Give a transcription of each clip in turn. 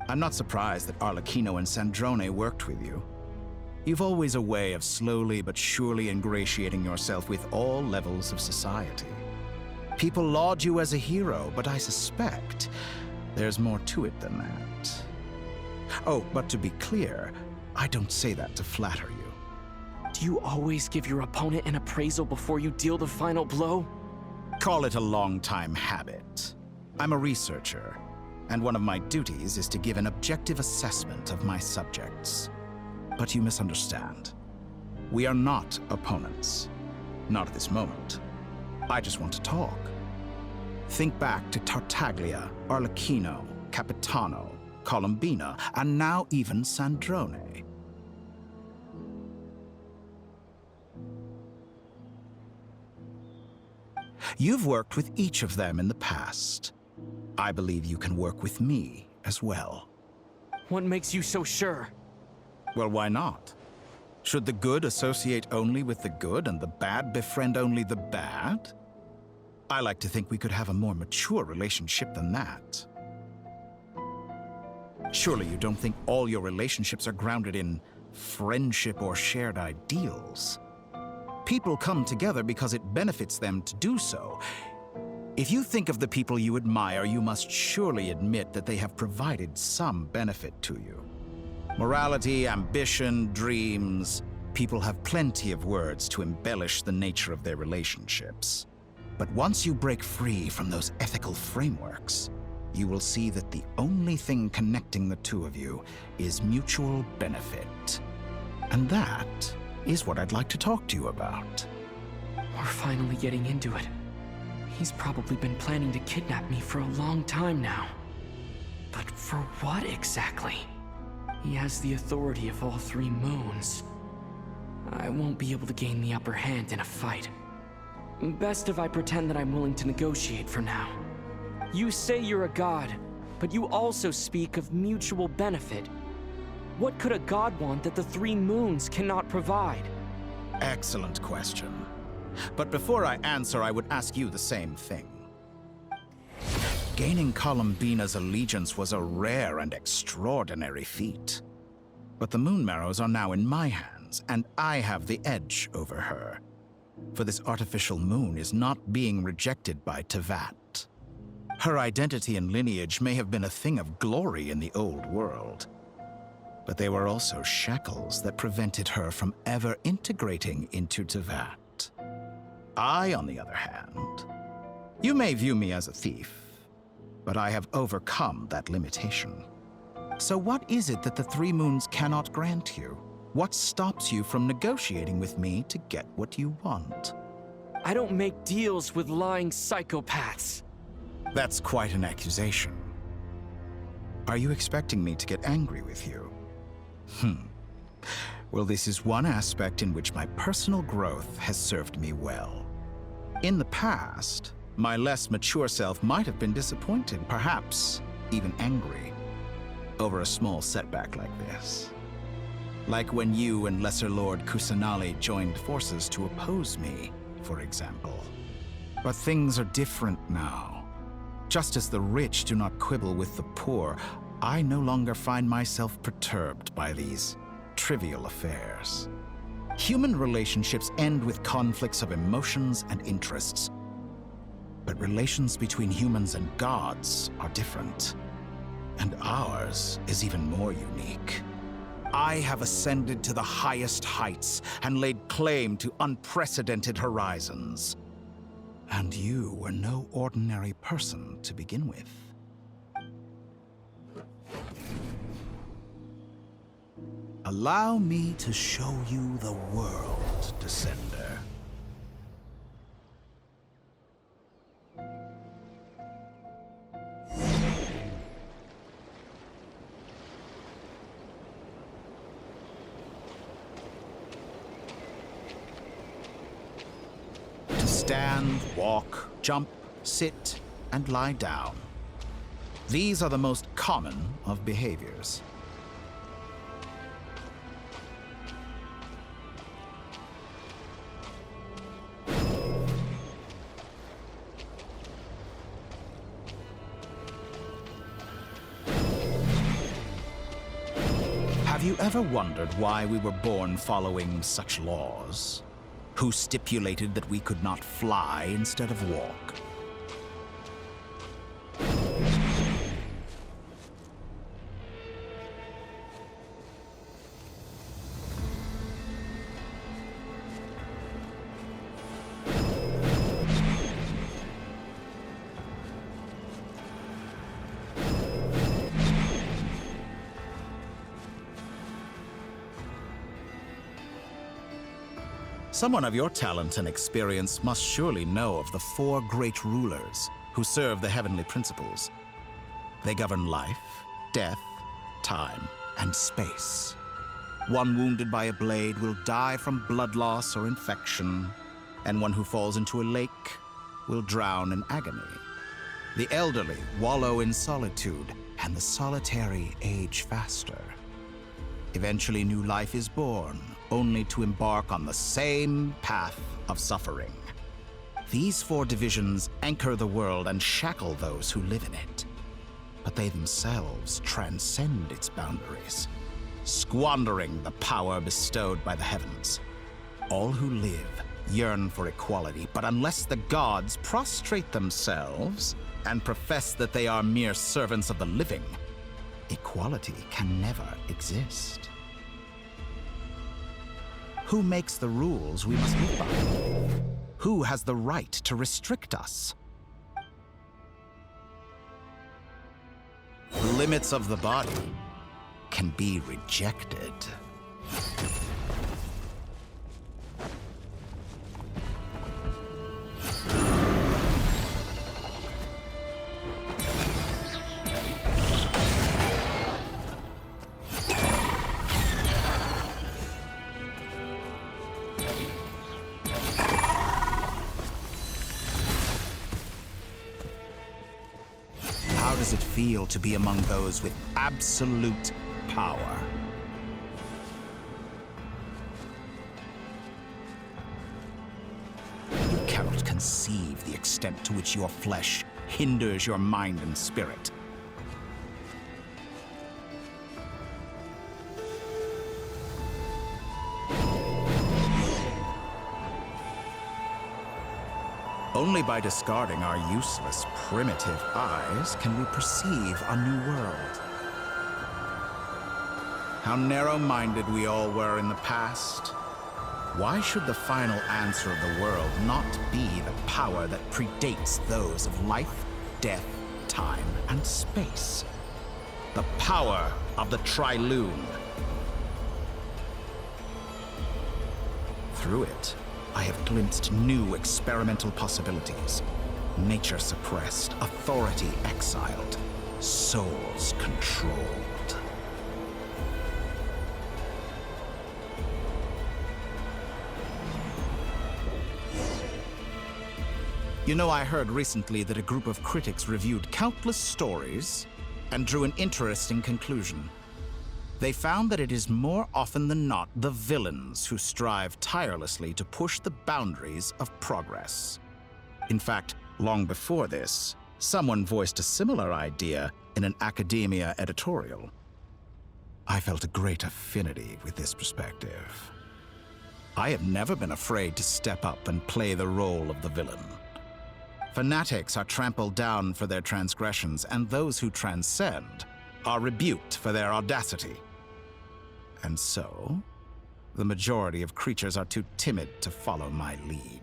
I'm not surprised that Arlecchino and Sandrone worked with you. You've always a way of slowly but surely ingratiating yourself with all levels of society. People laud you as a hero, but I suspect there's more to it than that. Oh, but to be clear, I don't say that to flatter you. Do you always give your opponent an appraisal before you deal the final blow? Call it a long-time habit. I'm a researcher, and one of my duties is to give an objective assessment of my subjects. But you misunderstand. We are not opponents. Not at this moment. I just want to talk. Think back to Tartaglia, Arlecchino, Capitano, Colombina, and now even Sandrone. You've worked with each of them in the past. I believe you can work with me as well. What makes you so sure? Well, why not? Should the good associate only with the good and the bad befriend only the bad? I like to think we could have a more mature relationship than that. Surely you don't think all your relationships are grounded in friendship or shared ideals? People come together because it benefits them to do so. If you think of the people you admire, you must surely admit that they have provided some benefit to you. Morality, ambition, dreams. People have plenty of words to embellish the nature of their relationships. But once you break free from those ethical frameworks, you will see that the only thing connecting the two of you is mutual benefit. And that is what I'd like to talk to you about. We're finally getting into it. He's probably been planning to kidnap me for a long time now. But for what exactly? He has the authority of all three moons. I won't be able to gain the upper hand in a fight. Best if I pretend that I'm willing to negotiate for now. You say you're a god, but you also speak of mutual benefit. What could a god want that the three moons cannot provide? Excellent question. But before I answer, I would ask you the same thing. Gaining Colombina's allegiance was a rare and extraordinary feat. But the Moon Marrows are now in my hands, and I have the edge over her. For this artificial moon is not being rejected by Teyvat. Her identity and lineage may have been a thing of glory in the old world, but they were also shackles that prevented her from ever integrating into Teyvat. I, on the other hand, you may view me as a thief, but I have overcome that limitation. So what is it that the three moons cannot grant you? What stops you from negotiating with me to get what you want? I don't make deals with lying psychopaths. That's quite an accusation. Are you expecting me to get angry with you? Well, this is one aspect in which my personal growth has served me well. In the past, my less mature self might have been disappointed, perhaps even angry, over a small setback like this. Like when you and Lesser Lord Kusanali joined forces to oppose me, for example. But things are different now. Just as the rich do not quibble with the poor, I no longer find myself perturbed by these trivial affairs. Human relationships end with conflicts of emotions and interests. But relations between humans and gods are different. And ours is even more unique. I have ascended to the highest heights and laid claim to unprecedented horizons. And you were no ordinary person to begin with. Allow me to show you the world, Descender. To stand, walk, jump, sit, and lie down. These are the most common of behaviors. Have you ever wondered why we were born following such laws? Who stipulated that we could not fly instead of walk? Someone of your talent and experience must surely know of the four great rulers who serve the heavenly principles. They govern life, death, time, and space. One wounded by a blade will die from blood loss or infection, and one who falls into a lake will drown in agony. The elderly wallow in solitude, and the solitary age faster. Eventually, new life is born, only to embark on the same path of suffering. These four divisions anchor the world and shackle those who live in it. But they themselves transcend its boundaries, squandering the power bestowed by the heavens. All who live yearn for equality, but unless the gods prostrate themselves and profess that they are mere servants of the living, equality can never exist. Who makes the rules we must live by? Who has the right to restrict us? The limits of the body can be rejected. How does it feel to be among those with absolute power? You cannot conceive the extent to which your flesh hinders your mind and spirit. Only by discarding our useless, primitive eyes can we perceive a new world. How narrow-minded we all were in the past. Why should the final answer of the world not be the power that predates those of life, death, time, and space? The power of the Trilune. Through it, I have glimpsed new experimental possibilities. Nature suppressed, authority exiled, souls controlled. You know, I heard recently that a group of critics reviewed countless stories and drew an interesting conclusion. They found that it is more often than not the villains who strive tirelessly to push the boundaries of progress. In fact, long before this, someone voiced a similar idea in an academia editorial. I felt a great affinity with this perspective. I have never been afraid to step up and play the role of the villain. Fanatics are trampled down for their transgressions, and those who transcend are rebuked for their audacity. And so, the majority of creatures are too timid to follow my lead.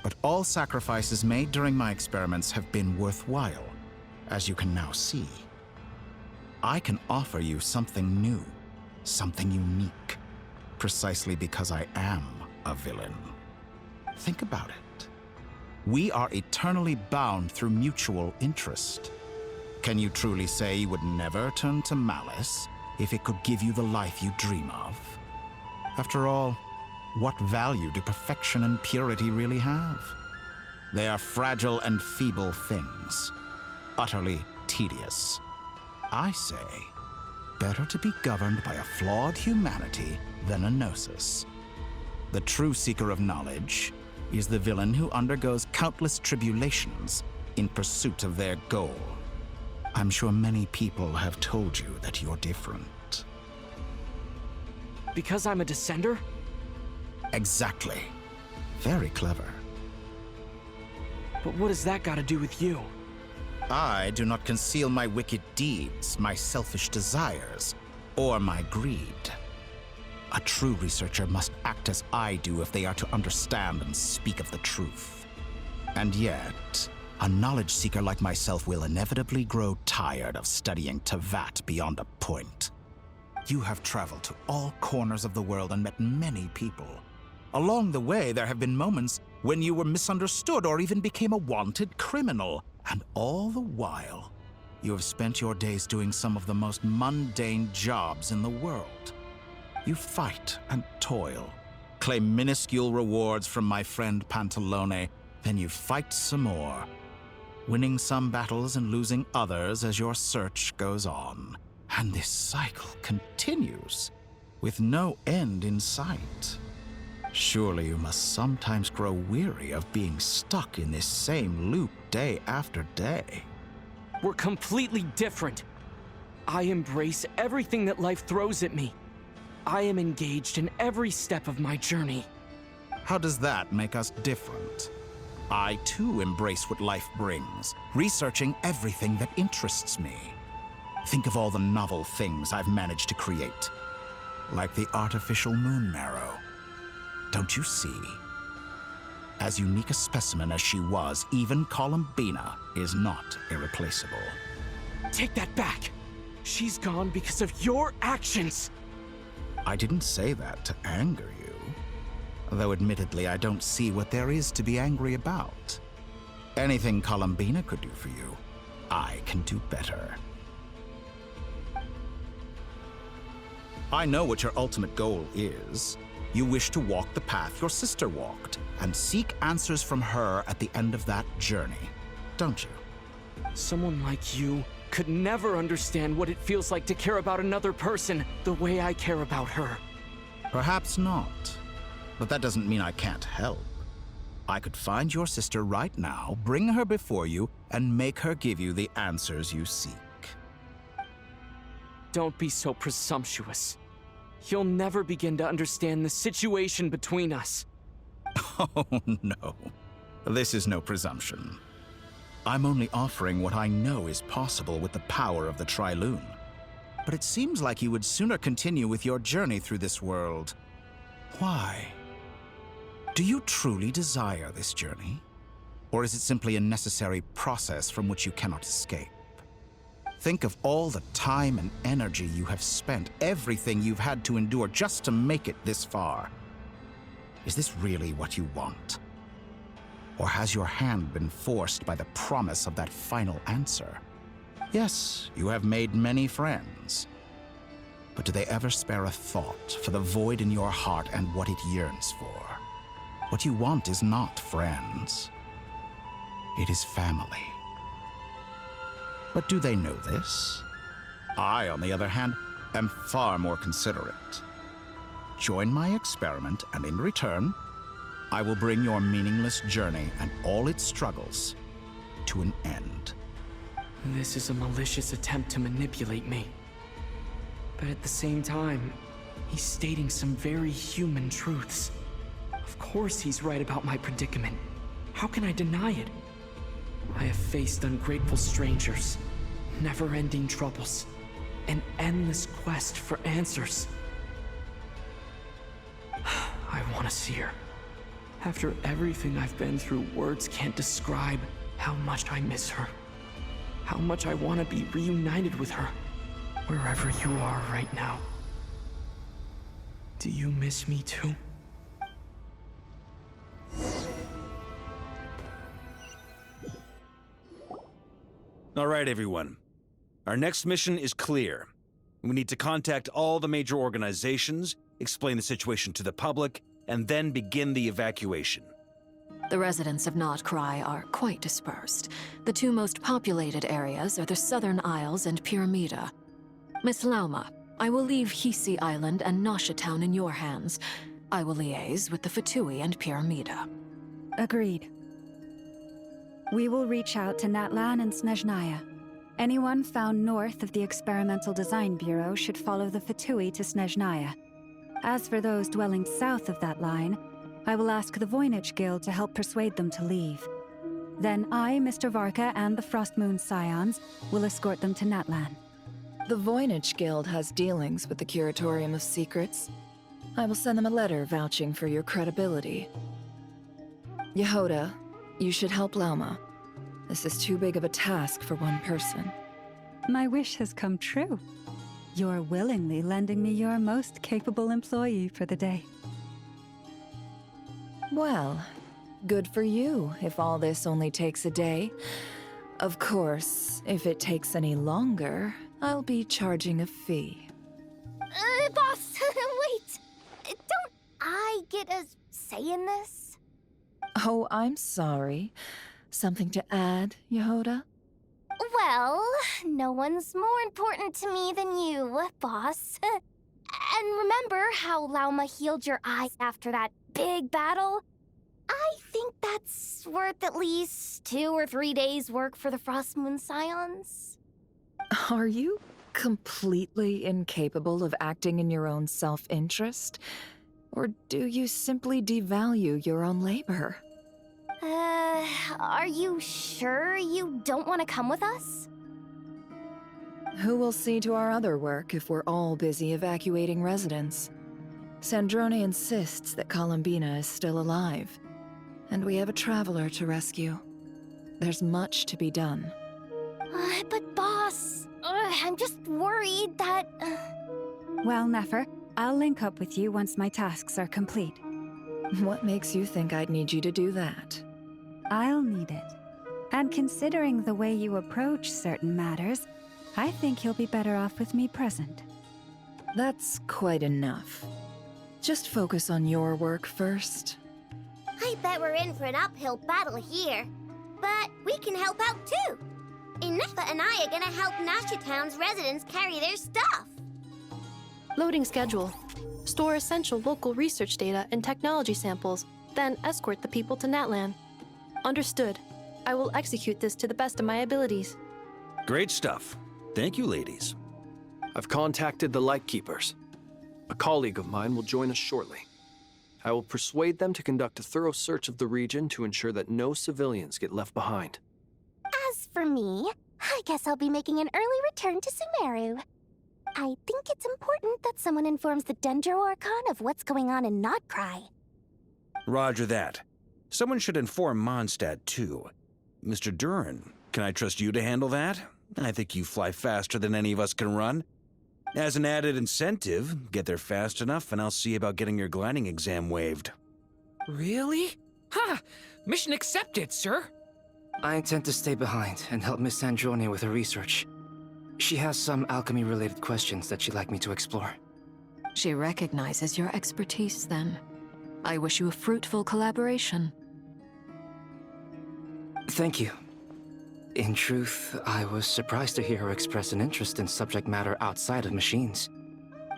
But all sacrifices made during my experiments have been worthwhile, as you can now see. I can offer you something new, something unique, precisely because I am a villain. Think about it. We are eternally bound through mutual interest. Can you truly say you would never turn to malice if it could give you the life you dream of? After all, what value do perfection and purity really have? They are fragile and feeble things, utterly tedious. I say, better to be governed by a flawed humanity than a gnosis. The true seeker of knowledge is the villain who undergoes countless tribulations in pursuit of their goal. I'm sure many people have told you that you're different. Because I'm a descender? Exactly. Very clever. But what has that got to do with you? I do not conceal my wicked deeds, my selfish desires, or my greed. A true researcher must act as I do if they are to understand and speak of the truth. And yet, a knowledge seeker like myself will inevitably grow tired of studying Tevat beyond a point. You have traveled to all corners of the world and met many people. Along the way, there have been moments when you were misunderstood or even became a wanted criminal. And all the while, you have spent your days doing some of the most mundane jobs in the world. You fight and toil, claim minuscule rewards from my friend Pantalone, then you fight some more, winning some battles and losing others as your search goes on. And this cycle continues, with no end in sight. Surely you must sometimes grow weary of being stuck in this same loop day after day. We're completely different. I embrace everything that life throws at me. I am engaged in every step of my journey. How does that make us different? I too embrace what life brings, researching everything that interests me. Think of all the novel things I've managed to create, like the artificial moon marrow. Don't you see? As unique a specimen as she was, even Columbina is not irreplaceable. Take that back! She's gone because of your actions! I didn't say that to anger you. Though admittedly, I don't see what there is to be angry about. Anything Columbina could do for you, I can do better. I know what your ultimate goal is. You wish to walk the path your sister walked, and seek answers from her at the end of that journey, don't you? Someone like you could never understand what it feels like to care about another person the way I care about her. Perhaps not, but that doesn't mean I can't help. I could find your sister right now, bring her before you, and make her give you the answers you seek. Don't be so presumptuous. You'll never begin to understand the situation between us. Oh, no. This is no presumption. I'm only offering what I know is possible with the power of the Trilune. But it seems like you would sooner continue with your journey through this world. Why? Do you truly desire this journey? Or is it simply a necessary process from which you cannot escape? Think of all the time and energy you have spent, everything you've had to endure just to make it this far. Is this really what you want? Or has your hand been forced by the promise of that final answer? Yes, you have made many friends. But do they ever spare a thought for the void in your heart and what it yearns for? What you want is not friends. It is family. But do they know this? I, on the other hand, am far more considerate. Join my experiment, and in return, I will bring your meaningless journey and all its struggles to an end. This is a malicious attempt to manipulate me. But at the same time, he's stating some very human truths. Of course he's right about my predicament. How can I deny it? I have faced ungrateful strangers, never-ending troubles, an endless quest for answers. I want to see her. After everything I've been through, words can't describe how much I miss her. How much I want to be reunited with her, wherever you are right now. Do you miss me too? All right, everyone. Our next mission is clear. We need to contact all the major organizations, explain the situation to the public, and then begin the evacuation. The residents of Nod-Krai are quite dispersed. The two most populated areas are the Southern Isles and Pyramida. Miss Lauma, I will leave Hisi Island and Nasha Town in your hands. I will liaise with the Fatui and Pyramida. Agreed. We will reach out to Natlan and Snezhnaya. Anyone found north of the Experimental Design Bureau should follow the Fatui to Snezhnaya. As for those dwelling south of that line, I will ask the Voynich Guild to help persuade them to leave. Then I, Mr. Varka, and the Frostmoon Scions will escort them to Natlan. The Voynich Guild has dealings with the Curatorium of Secrets. I will send them a letter vouching for your credibility. Yehoda, you should help Lauma. This is too big of a task for one person. My wish has come true. You're willingly lending me your most capable employee for the day. Well, good for you if all this only takes a day. Of course, if it takes any longer, I'll be charging a fee. Boss, wait! Don't I get a say in this? Oh, I'm sorry. Something to add, Yehoda? Well, no one's more important to me than you, boss. And remember how Lauma healed your eyes after that big battle? I think that's worth at least 2 or 3 days' work for the Frostmoon Scions. Are you completely incapable of acting in your own self-interest? Or do you simply devalue your own labor? Are you sure you don't want to come with us? Who will see to our other work if we're all busy evacuating residents? Sandrone insists that Columbina is still alive, and we have a traveler to rescue. There's much to be done. But boss, I'm just worried that... Well, Nefer, I'll link up with you once my tasks are complete. What makes you think I'd need you to do that? I'll need it. And considering the way you approach certain matters, I think you'll be better off with me present. That's quite enough. Just focus on your work first. I bet we're in for an uphill battle here. But we can help out too. Inefa and I are gonna help Nasha Town's residents carry their stuff. Loading schedule. Store essential local research data and technology samples, then escort the people to Natlan. Understood. I will execute this to the best of my abilities. Great stuff. Thank you, ladies. I've contacted the Lightkeepers. A colleague of mine will join us shortly. I will persuade them to conduct a thorough search of the region to ensure that no civilians get left behind. As for me, I guess I'll be making an early return to Sumeru. I think it's important that someone informs the Dendro Archon of what's going on in Nod-Krai. Roger that. Someone should inform Mondstadt, too. Mr. Duran, can I trust you to handle that? I think you fly faster than any of us can run. As an added incentive, get there fast enough and I'll see about getting your gliding exam waived. Really? Ha! Mission accepted, sir! I intend to stay behind and help Miss Sandrone with her research. She has some alchemy-related questions that she'd like me to explore. She recognizes your expertise, then. I wish you a fruitful collaboration. Thank you. In truth, I was surprised to hear her express an interest in subject matter outside of machines.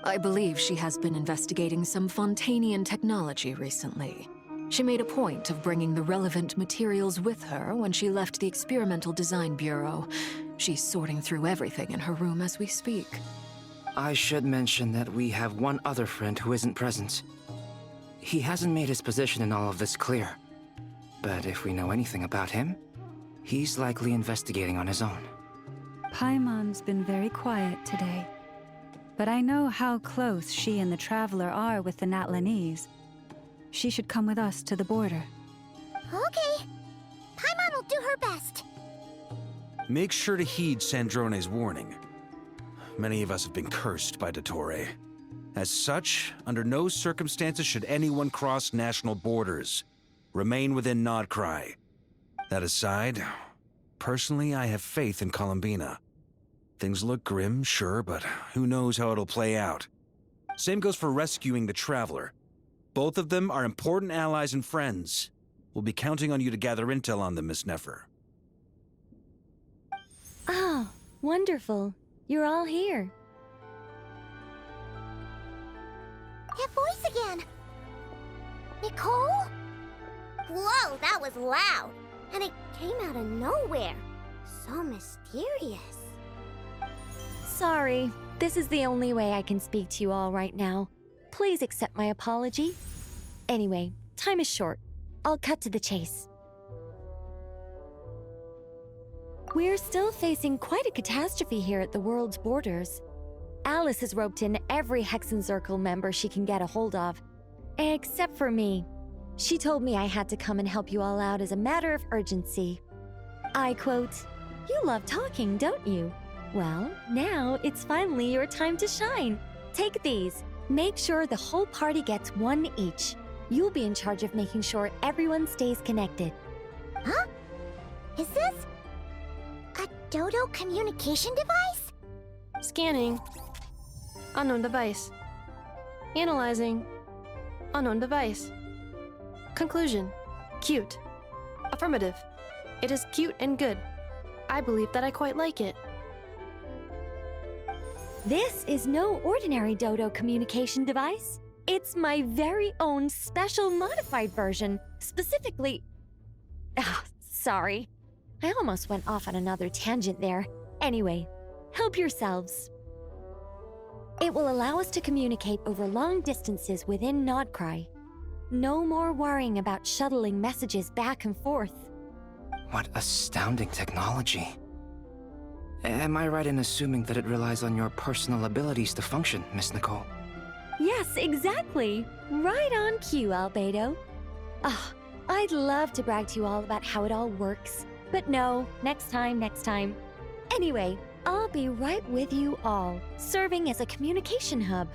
I believe she has been investigating some Fontanian technology recently. She made a point of bringing the relevant materials with her when she left the Experimental Design Bureau. She's sorting through everything in her room as we speak. I should mention that we have one other friend who isn't present. He hasn't made his position in all of this clear. But if we know anything about him, he's likely investigating on his own. Paimon's been very quiet today. But I know how close she and the Traveler are with the Natlanese. She should come with us to the border. Okay. Paimon will do her best. Make sure to heed Sandrone's warning. Many of us have been cursed by Dottore. As such, under no circumstances should anyone cross national borders. Remain within Nod-Krai. That aside, personally, I have faith in Columbina. Things look grim, sure, but who knows how it'll play out. Same goes for rescuing the Traveler. Both of them are important allies and friends. We'll be counting on you to gather intel on them, Miss Nefer. Oh, wonderful. You're all here. That voice again. Nicole? Whoa, that was loud. And it came out of nowhere. So mysterious. Sorry, this is the only way I can speak to you all right now. Please accept my apology. Anyway, time is short. I'll cut to the chase. We're still facing quite a catastrophe here at the world's borders. Alice has roped in every Hexen Circle member she can get a hold of. Except for me. She told me I had to come and help you all out as a matter of urgency. I quote, "You love talking, don't you? Well, now it's finally your time to shine. Take these. Make sure the whole party gets one each. You'll be in charge of making sure everyone stays connected." Huh? Is this a Dodo communication device? Scanning. Unknown device. Analyzing. Unknown device. Conclusion. Cute. Affirmative. It is cute and good. I believe that I quite like it. This is no ordinary Dodo communication device. It's my very own special modified version, specifically... sorry. I almost went off on another tangent there. Anyway, help yourselves. It will allow us to communicate over long distances within Nod-Krai. No more worrying about shuttling messages back and forth. What astounding technology. Am I right in assuming that it relies on your personal abilities to function, Miss Nicole? Yes, exactly. Right on cue, Albedo. I'd love to brag to you all about how it all works. But no, next time. Anyway, I'll be right with you all, serving as a communication hub.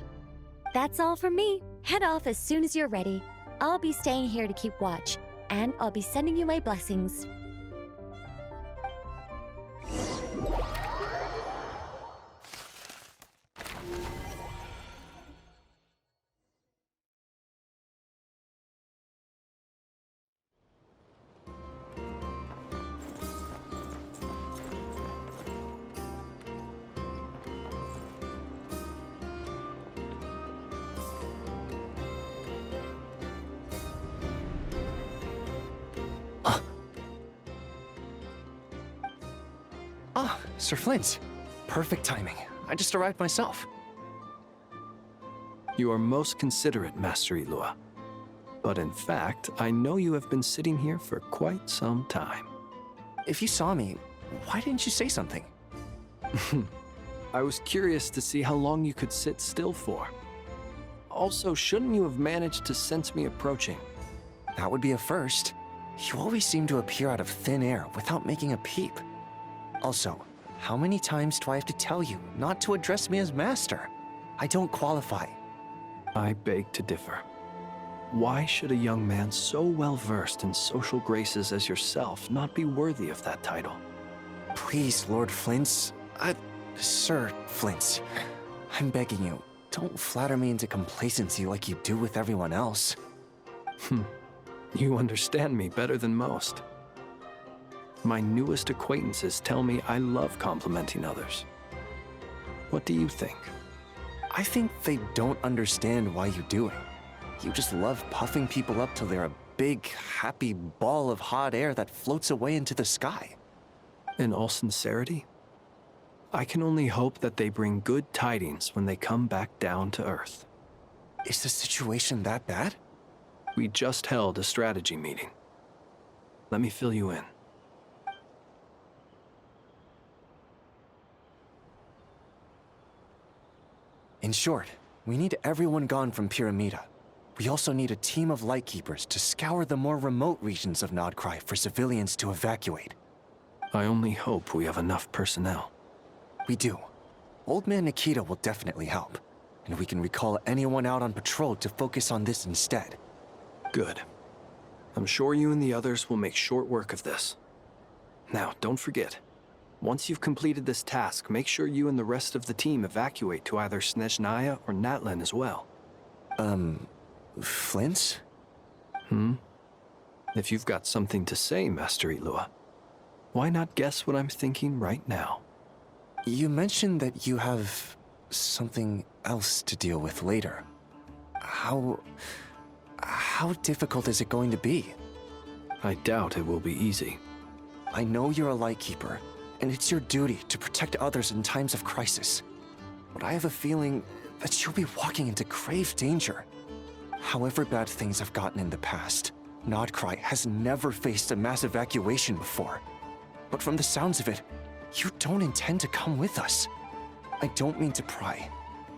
That's all from me. Head off as soon as you're ready. I'll be staying here to keep watch, and I'll be sending you my blessings. Ah, Sir Flint. Perfect timing. I just arrived myself. You are most considerate, Master Ilua. But in fact, I know you have been sitting here for quite some time. If you saw me, why didn't you say something? I was curious to see how long you could sit still for. Also, shouldn't you have managed to sense me approaching? That would be a first. You always seem to appear out of thin air without making a peep. Also, how many times do I have to tell you not to address me as master? I don't qualify. I beg to differ. Why should a young man so well versed in social graces as yourself not be worthy of that title? Please, Lord Flint's... Sir Flint's. I'm begging you, don't flatter me into complacency like you do with everyone else. You understand me better than most. My newest acquaintances tell me I love complimenting others. What do you think? I think they don't understand why you do it. You just love puffing people up till they're a big, happy ball of hot air that floats away into the sky. In all sincerity, I can only hope that they bring good tidings when they come back down to Earth. Is the situation that bad? We just held a strategy meeting. Let me fill you in. In short, we need everyone gone from Pyramida. We also need a team of Lightkeepers to scour the more remote regions of Nod-Krai for civilians to evacuate. I only hope we have enough personnel. We do. Old Man Nikita will definitely help, and we can recall anyone out on patrol to focus on this instead. Good. I'm sure you and the others will make short work of this. Now, don't forget, once you've completed this task, make sure you and the rest of the team evacuate to either Snezhnaya or Natlan as well. Flint's? If you've got something to say, Master Ilua, why not guess what I'm thinking right now? You mentioned that you have something else to deal with later. How difficult is it going to be? I doubt it will be easy. I know you're a Lightkeeper, and it's your duty to protect others in times of crisis. But I have a feeling that you'll be walking into grave danger. However bad things have gotten in the past, Nod-Krai has never faced a mass evacuation before. But from the sounds of it, you don't intend to come with us. I don't mean to pry,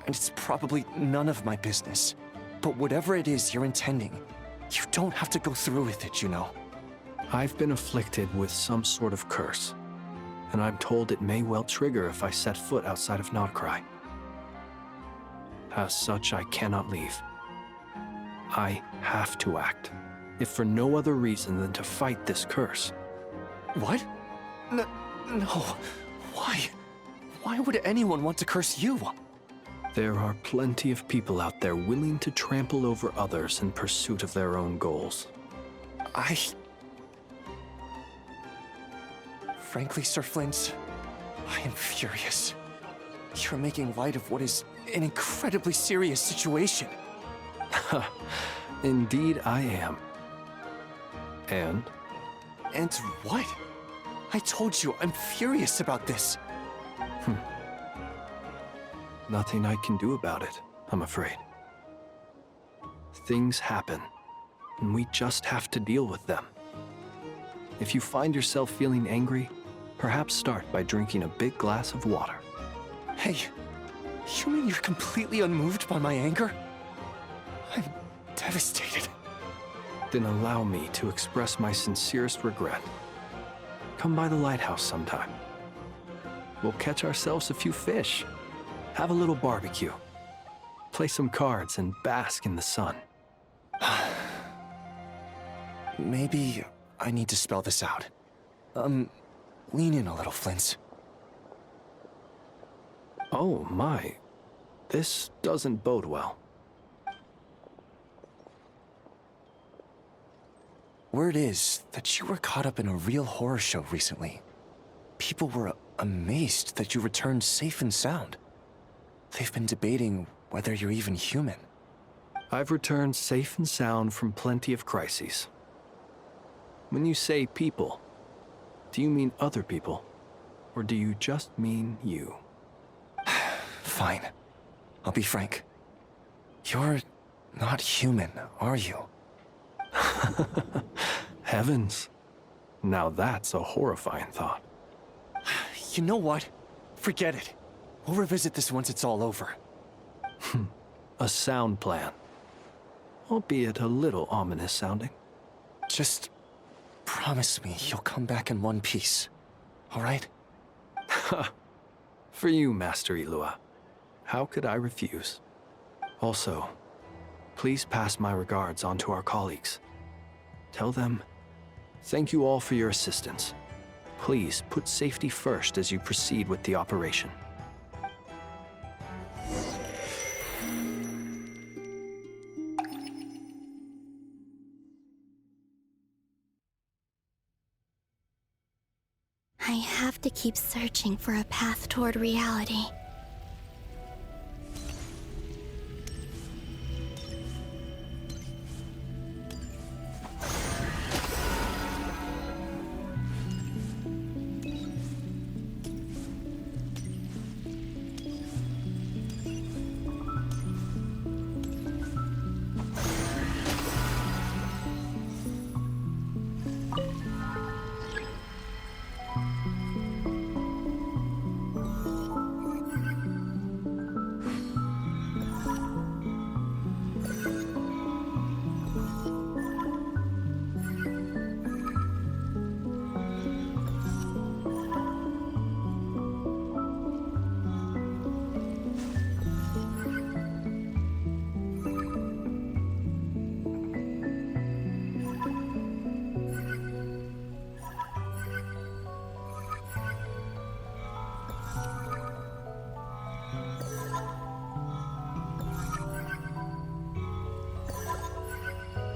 and it's probably none of my business. But whatever it is you're intending, you don't have to go through with it, you know. I've been afflicted with some sort of curse, and I'm told it may well trigger if I set foot outside of Nod-Krai. As such, I cannot leave. I have to act, if for no other reason than to fight this curse. What? No. Why? Why would anyone want to curse you? There are plenty of people out there willing to trample over others in pursuit of their own goals. Frankly, Sir Flint, I am furious. You're making light of what is an incredibly serious situation. Indeed I am. And? And what? I told you, I'm furious about this. Nothing I can do about it, I'm afraid. Things happen, and we just have to deal with them. If you find yourself feeling angry, perhaps start by drinking a big glass of water. Hey, you mean you're completely unmoved by my anger? I'm devastated. Then allow me to express my sincerest regret. Come by the lighthouse sometime. We'll catch ourselves a few fish, have a little barbecue, play some cards, and bask in the sun. Maybe I need to spell this out. Lean in a little, Flint. Oh my, this doesn't bode well. Word is that you were caught up in a real horror show recently. People were amazed that you returned safe and sound. They've been debating whether you're even human. I've returned safe and sound from plenty of crises. When you say people, do you mean other people? Or do you just mean you? Fine. I'll be frank. You're not human, are you? Heavens. Now that's a horrifying thought. You know what? Forget it. We'll revisit this once it's all over. A sound plan. Albeit a little ominous sounding. Just promise me you'll come back in one piece, all right? For you, Master Ilua. How could I refuse? Also, please pass my regards on to our colleagues. Tell them, thank you all for your assistance. Please put safety first as you proceed with the operation. I have to keep searching for a path toward reality.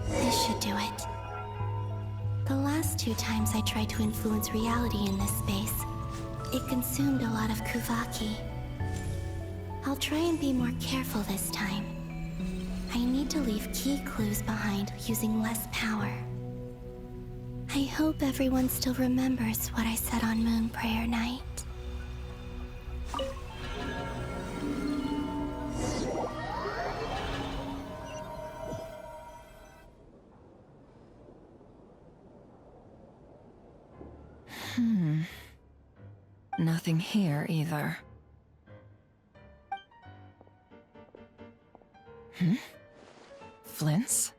This should do it. The last 2 times I tried to influence reality in this space, it consumed a lot of Kuvaki. I'll try and be more careful this time. I need to leave key clues behind using less power. I hope everyone still remembers what I said on Moon Prayer Night. Nothing here either. Flints?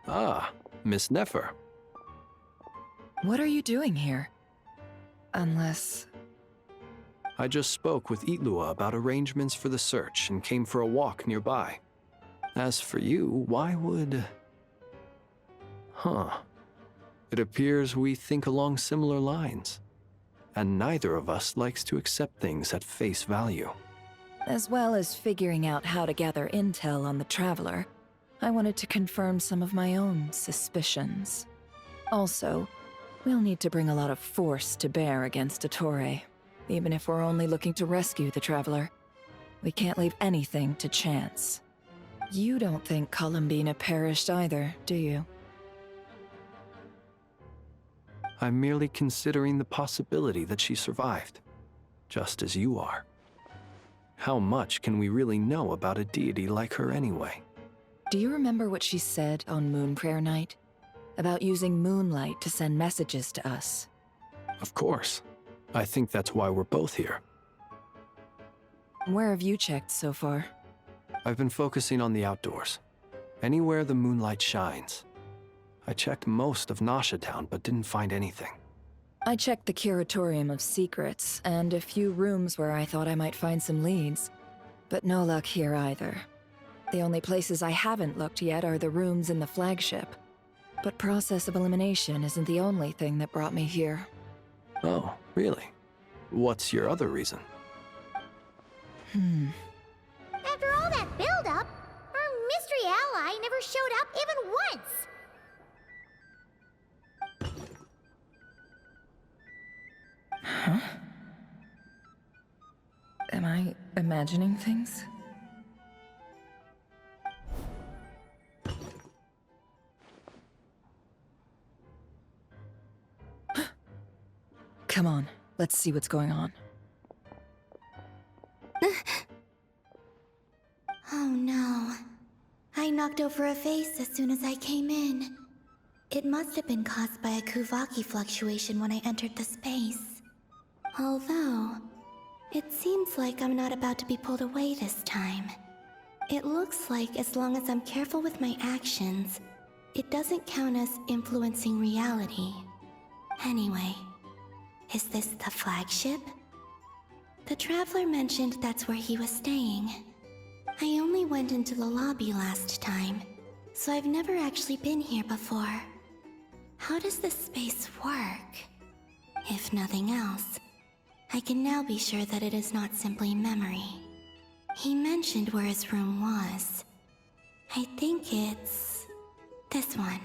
Ah, Miss Nefer. What are you doing here? Unless... I just spoke with Itlua about arrangements for the search and came for a walk nearby. As for you, why would... Huh. It appears we think along similar lines. And neither of us likes to accept things at face value. As well as figuring out how to gather intel on the Traveler, I wanted to confirm some of my own suspicions. Also, we'll need to bring a lot of force to bear against Ettore, even if we're only looking to rescue the Traveler. We can't leave anything to chance. You don't think Columbina perished either, do you? I'm merely considering the possibility that she survived, just as you are. How much can we really know about a deity like her anyway? Do you remember what she said on Moon Prayer Night? About using moonlight to send messages to us? Of course. I think that's why we're both here. Where have you checked so far? I've been focusing on the outdoors. Anywhere the moonlight shines. I checked most of Nasha Town, but didn't find anything. I checked the Curatorium of Secrets, and a few rooms where I thought I might find some leads. But no luck here either. The only places I haven't looked yet are the rooms in the flagship. But process of elimination isn't the only thing that brought me here. Oh, really? What's your other reason? After all that build-up, our mystery ally never showed up even once! Huh? Am I imagining things? Come on, let's see what's going on. Oh no. I knocked over a vase as soon as I came in. It must have been caused by a Kuvaki fluctuation when I entered the space. Although, it seems like I'm not about to be pulled away this time. It looks like as long as I'm careful with my actions, it doesn't count as influencing reality. Anyway, is this the flagship? The Traveler mentioned that's where he was staying. I only went into the lobby last time, so I've never actually been here before. How does this space work? If nothing else, I can now be sure that it is not simply memory. He mentioned where his room was. I think it's... this one.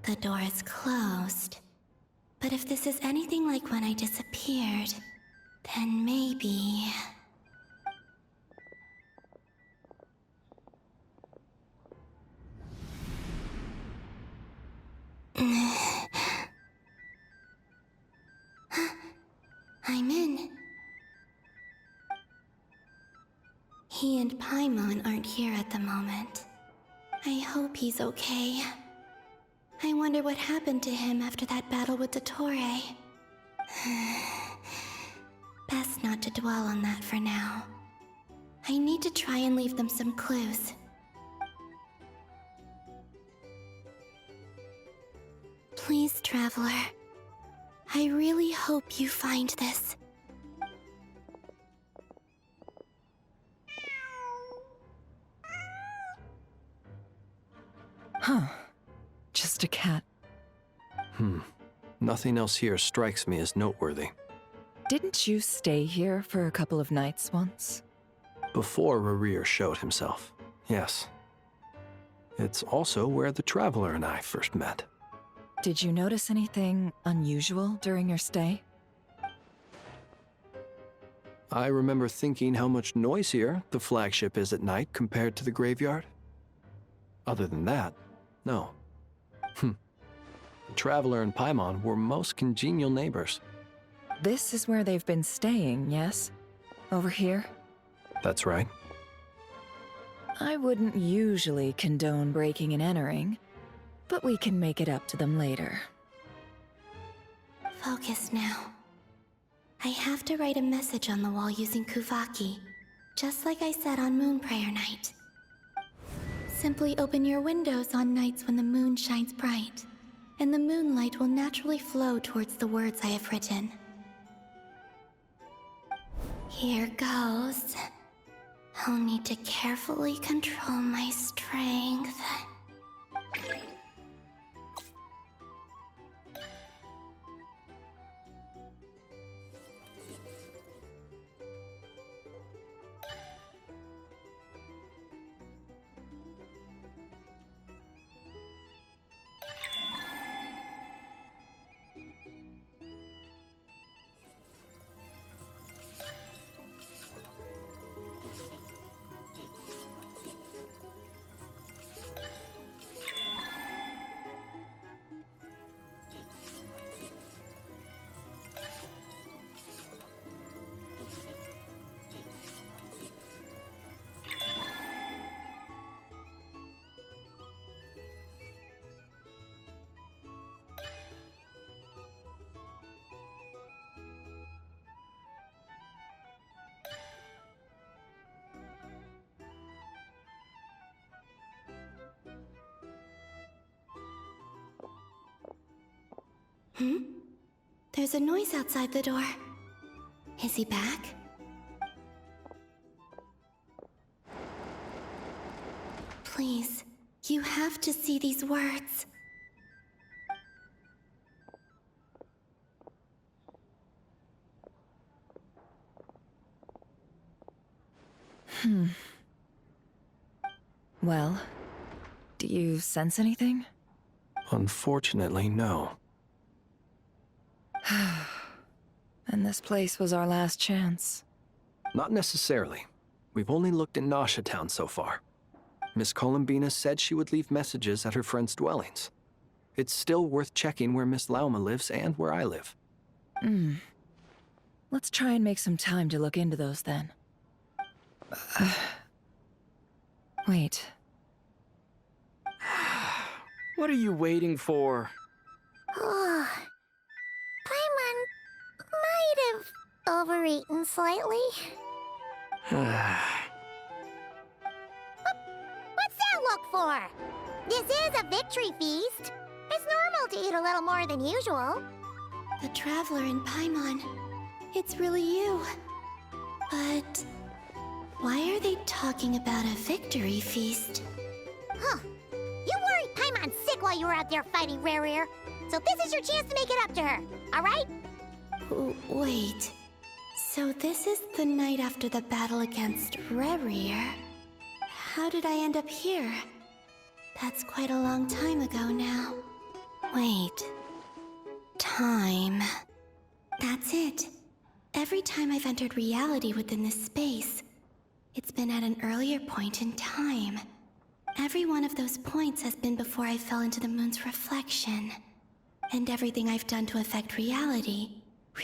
The door is closed. But if this is anything like when I disappeared, then maybe... I'm in. He and Paimon aren't here at the moment. I hope he's okay. I wonder what happened to him after that battle with Ettore. Best not to dwell on that for now. I need to try and leave them some clues. Please, Traveler. I really hope you find this. Huh. Just a cat. Nothing else here strikes me as noteworthy. Didn't you stay here for a couple of nights once? Before Rerir showed himself, yes. It's also where the Traveler and I first met. Did you notice anything unusual during your stay? I remember thinking how much noisier the flagship is at night compared to the graveyard. Other than that, no. The Traveler and Paimon were most congenial neighbors. This is where they've been staying, yes? Over here? That's right. I wouldn't usually condone breaking and entering, but we can make it up to them later. Focus now. I have to write a message on the wall using Kuvaki, just like I said on Moon Prayer Night. Simply open your windows on nights when the moon shines bright, and the moonlight will naturally flow towards the words I have written. Here goes. I'll need to carefully control my strength. There's a noise outside the door. Is he back? Please, you have to see these words. Well, do you sense anything? Unfortunately, no. And this place was our last chance. Not necessarily. We've only looked in Nasha Town so far. Miss Columbina said she would leave messages at her friends' dwellings. It's still worth checking where Miss Lauma lives and where I live. Let's try and make some time to look into those then. Wait. What are you waiting for? Oh, Paimon might have overeaten slightly. What's that look for? This is a victory feast. It's normal to eat a little more than usual. The Traveler in Paimon. It's really you. But why are they talking about a victory feast? Huh. You worried Paimon sick while you were out there fighting Rerir. So this is your chance to make it up to her, alright? Wait. So this is the night after the battle against Rerir. How did I end up here? That's quite a long time ago now. Wait. Time. That's it. Every time I've entered reality within this space, it's been at an earlier point in time. Every one of those points has been before I fell into the moon's reflection. And everything I've done to affect reality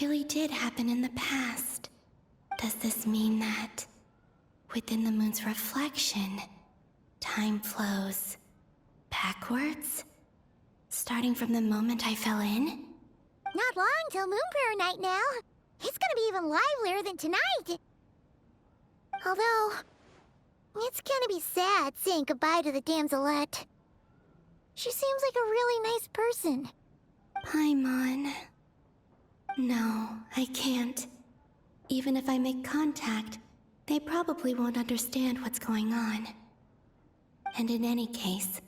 really did happen in the past. Does this mean that within the moon's reflection, time flows backwards? Starting from the moment I fell in? Not long till Moon Prayer Night now. It's gonna be even livelier than tonight. Although, it's gonna be sad saying goodbye to the damselette. She seems like a really nice person. Paimon. No, I can't. Even if I make contact, they probably won't understand what's going on. And in any case,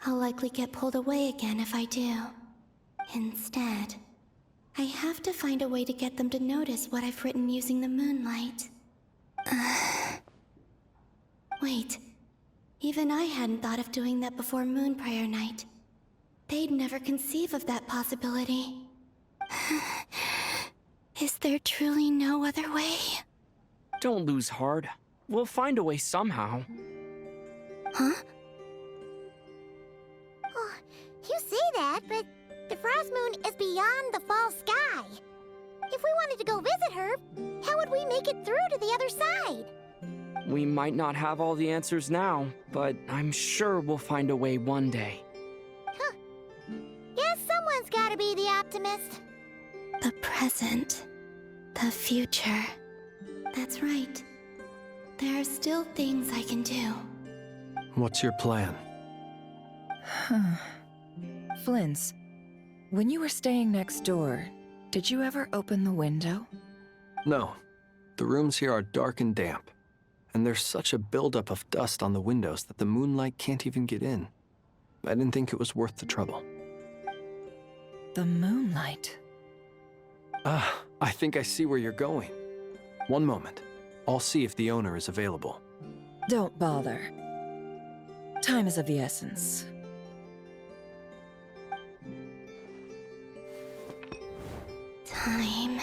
I'll likely get pulled away again if I do. Instead, I have to find a way to get them to notice what I've written using the moonlight. Wait, even I hadn't thought of doing that before Moon Prayer Night. They'd never conceive of that possibility. Is there truly no other way? Don't lose heart. We'll find a way somehow. Huh? Oh, you say that, but the Frost Moon is beyond the fall sky. If we wanted to go visit her, how would we make it through to the other side? We might not have all the answers now, but I'm sure we'll find a way one day. Huh. Guess someone's gotta be the optimist. The present. The future. That's right. There are still things I can do. What's your plan? Flint's, when you were staying next door, did you ever open the window? No. The rooms here are dark and damp. And there's such a buildup of dust on the windows that the moonlight can't even get in. I didn't think it was worth the trouble. The moonlight? Ah, I think I see where you're going. One moment. I'll see if the owner is available. Don't bother. Time is of the essence. Time.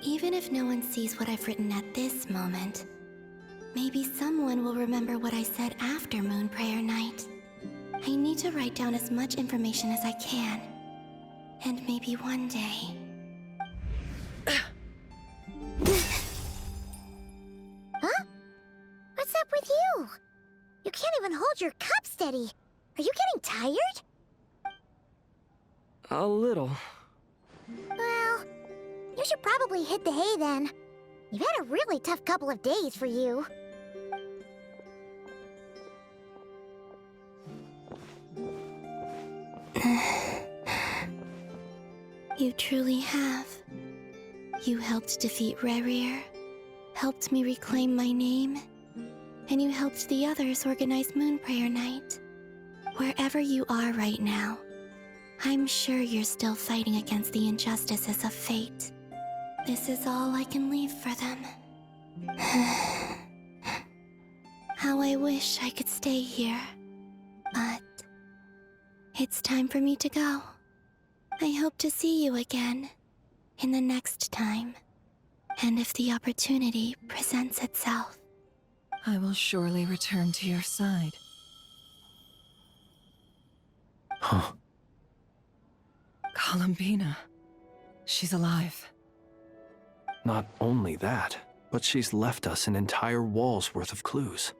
Even if no one sees what I've written at this moment, maybe someone will remember what I said after Moon Prayer Night. I need to write down as much information as I can. And maybe one day... Huh? What's up with you? You can't even hold your cup steady. Are you getting tired? A little. Well, you should probably hit the hay then. You've had a really tough couple of days for you. You truly have. You helped defeat Rerir, helped me reclaim my name, and you helped the others organize Moon Prayer Night. Wherever you are right now, I'm sure you're still fighting against the injustices of fate. This is all I can leave for them. How I wish I could stay here. But it's time for me to go. I hope to see you again in the next time. And if the opportunity presents itself. I will surely return to your side. Huh. Columbina. She's alive. Not only that, but she's left us an entire wall's worth of clues.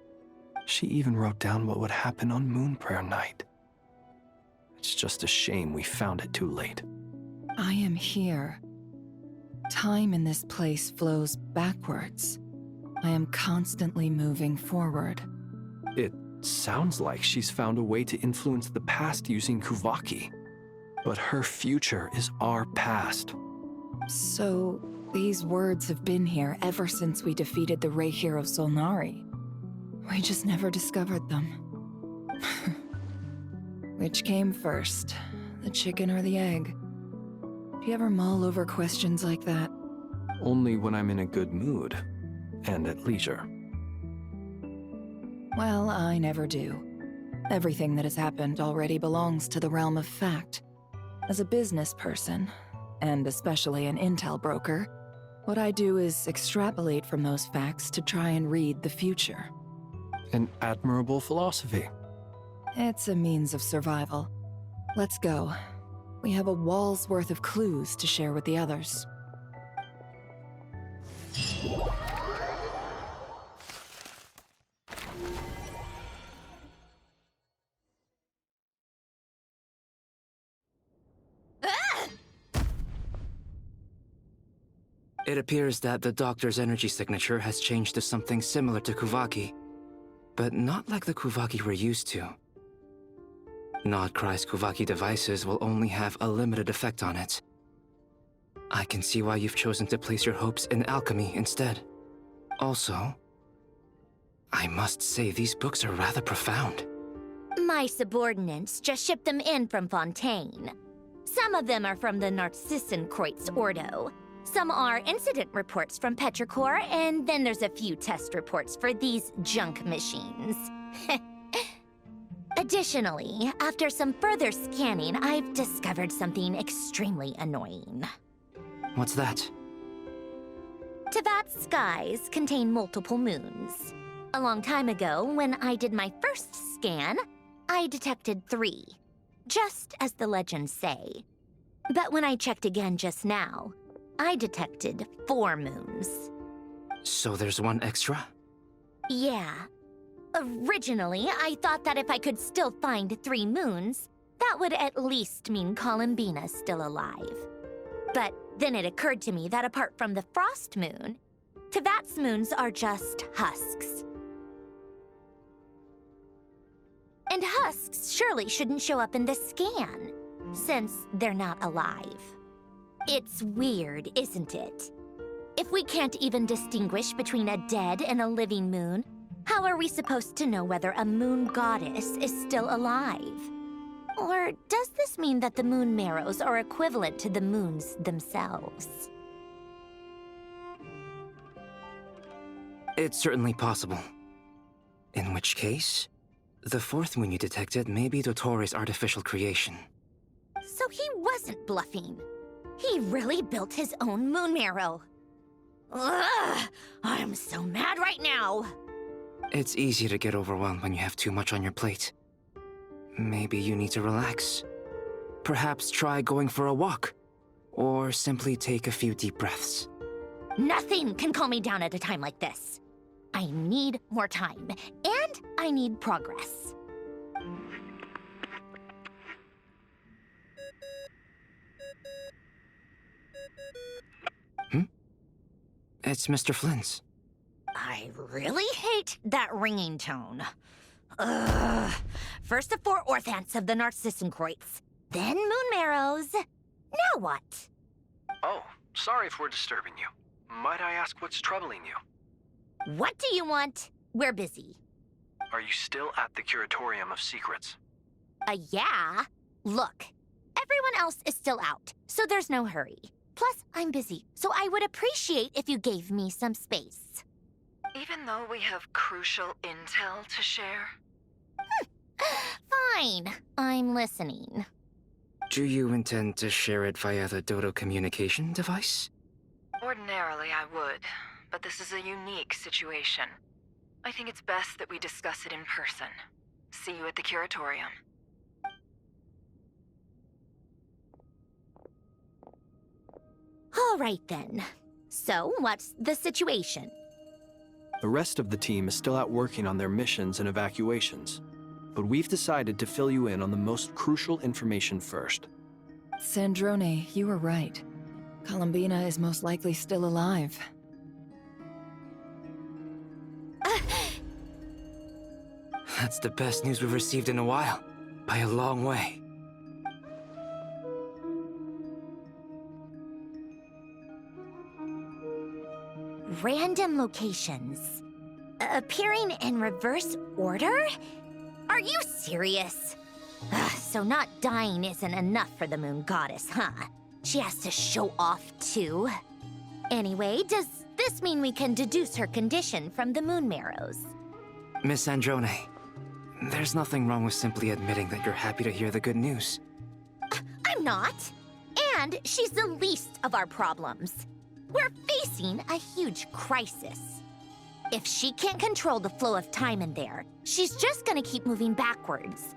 She even wrote down what would happen on Moon Prayer Night. It's just a shame we found it too late. I am here. Time in this place flows backwards. I am constantly moving forward. It sounds like she's found a way to influence the past using Kuvaki. But her future is our past. So, these words have been here ever since we defeated the Ray hero Solnari. We just never discovered them. Which came first, the chicken or the egg? Do you ever mull over questions like that? Only when I'm in a good mood, and at leisure. Well, I never do. Everything that has happened already belongs to the realm of fact. As a business person, and especially an intel broker, what I do is extrapolate from those facts to try and read the future. An admirable philosophy. It's a means of survival. Let's go. We have a wall's worth of clues to share with the others. It appears that the doctor's energy signature has changed to something similar to Kuvaki, but not like the Kuvaki we're used to. Nod-Krai's Kuvaki devices will only have a limited effect on it. I can see why you've chosen to place your hopes in alchemy instead. Also, I must say these books are rather profound. My subordinates just shipped them in from Fontaine. Some of them are from the Narcissenkreuz Ordo. Some are incident reports from Petrichor, and then there's a few test reports for these junk machines. Additionally, after some further scanning, I've discovered something extremely annoying. What's that? Tevat's skies contain multiple moons. A long time ago, when I did my first scan, I detected 3. Just as the legends say. But when I checked again just now, I detected 4 moons. So there's one extra? Yeah. Originally, I thought that if I could still find 3 moons, that would at least mean Columbina's still alive. But then it occurred to me that apart from the frost moon, Tevat's moons are just husks. And husks surely shouldn't show up in the scan, since they're not alive. It's weird, isn't it? If we can't even distinguish between a dead and a living moon, how are we supposed to know whether a moon goddess is still alive? Or does this mean that the moon marrows are equivalent to the moons themselves? It's certainly possible. In which case, the 4th moon you detected may be Dottore artificial creation. So he wasn't bluffing. He really built his own moon marrow. Ugh! I'm so mad right now! It's easy to get overwhelmed when you have too much on your plate. Maybe you need to relax. Perhaps try going for a walk. Or simply take a few deep breaths. Nothing can calm me down at a time like this. I need more time, and I need progress. It's Mr. Flynn's. I really hate that ringing tone. Ugh. First the 4 orthants of the Narcissenkreuz, then moon marrows. Now what? Oh, sorry if we're disturbing you. Might I ask what's troubling you? What do you want? We're busy. Are you still at the Curatorium of Secrets? Yeah. Look, everyone else is still out, so there's no hurry. Plus, I'm busy, so I would appreciate if you gave me some space. Even though we have crucial intel to share? Fine. I'm listening. Do you intend to share it via the Dodo communication device? Ordinarily, I would, but this is a unique situation. I think it's best that we discuss it in person. See you at the Curatorium. All right, then. So, what's the situation? The rest of the team is still out working on their missions and evacuations, but we've decided to fill you in on the most crucial information first. Sandrone, you were right. Columbina is most likely still alive. That's the best news we've received in a while, by a long way. Random locations. Appearing in reverse order? Are you serious? So not dying isn't enough for the moon goddess, huh? She has to show off too. Anyway, does this mean we can deduce her condition from the moon marrows? Miss Androne, there's nothing wrong with simply admitting that you're happy to hear the good news. I'm not. And she's the least of our problems. We're facing a huge crisis. If she can't control the flow of time in there, she's just gonna keep moving backwards.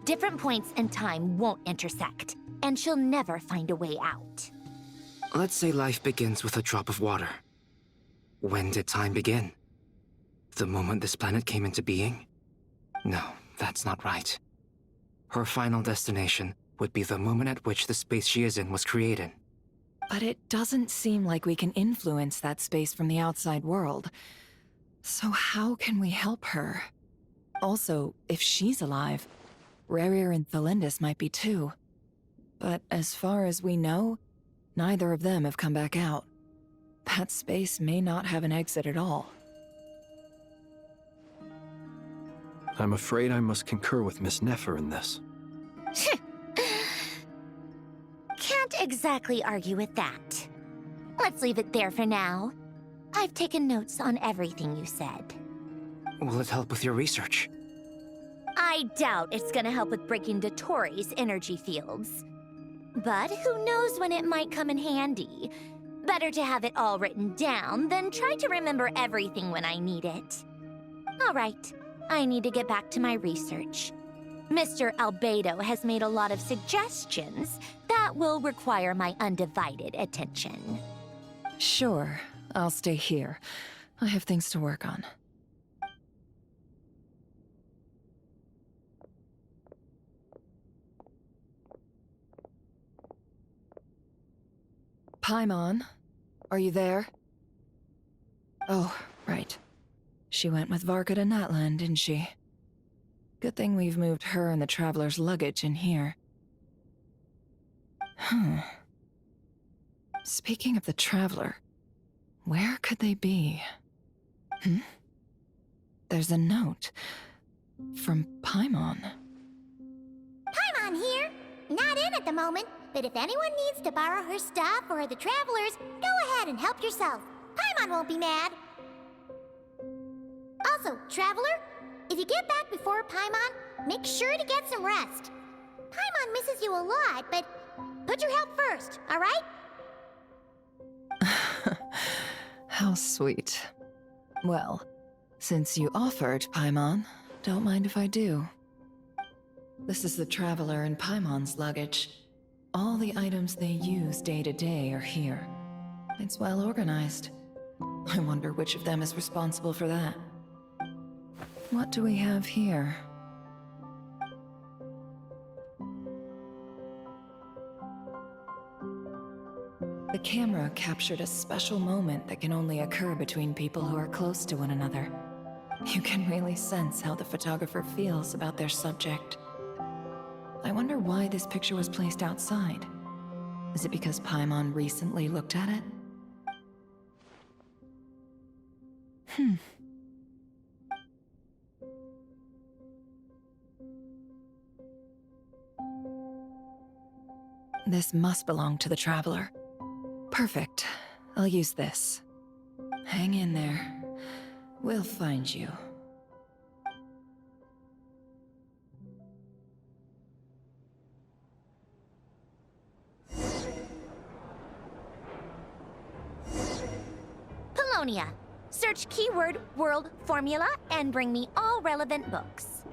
Different points in time won't intersect, and she'll never find a way out. Let's say life begins with a drop of water. When did time begin? The moment this planet came into being? No, that's not right. Her final destination would be the moment at which the space she is in was created. But it doesn't seem like we can influence that space from the outside world. So how can we help her? Also, if she's alive, Rerir and Thalindis might be too. But as far as we know, neither of them have come back out. That space may not have an exit at all. I'm afraid I must concur with Miss Nefer in this. Can't exactly argue with that. Let's leave it there for now. I've taken notes on everything you said. Will it help with your research? I doubt it's gonna help with breaking Dottore's energy fields. But who knows when it might come in handy. Better to have it all written down than try to remember everything when I need it. All right, I need to get back to my research. Mr. Albedo has made a lot of suggestions that will require my undivided attention. Sure, I'll stay here. I have things to work on. Paimon, are you there? Oh, right. She went with Varka to Natlan, didn't she? Good thing we've moved her and the Traveler's luggage in here. Speaking of the Traveler, where could they be? There's a note from Paimon. Paimon here. Not in at the moment, but if anyone needs to borrow her stuff or the Travelers, go ahead and help yourself. Paimon won't be mad. Also, Traveler, if you get back before Paimon, make sure to get some rest. Paimon misses you a lot, but put your health first, all right? How sweet. Well, since you offered, Paimon, don't mind if I do. This is the Traveler and Paimon's luggage. All the items they use day to day are here. It's well organized. I wonder which of them is responsible for that. What do we have here? The camera captured a special moment that can only occur between people who are close to one another. You can really sense how the photographer feels about their subject. I wonder why this picture was placed outside. Is it because Paimon recently looked at it? This must belong to the Traveler. Perfect. I'll use this. Hang in there. We'll find you. Paulownia. Search keyword world formula and bring me all relevant books.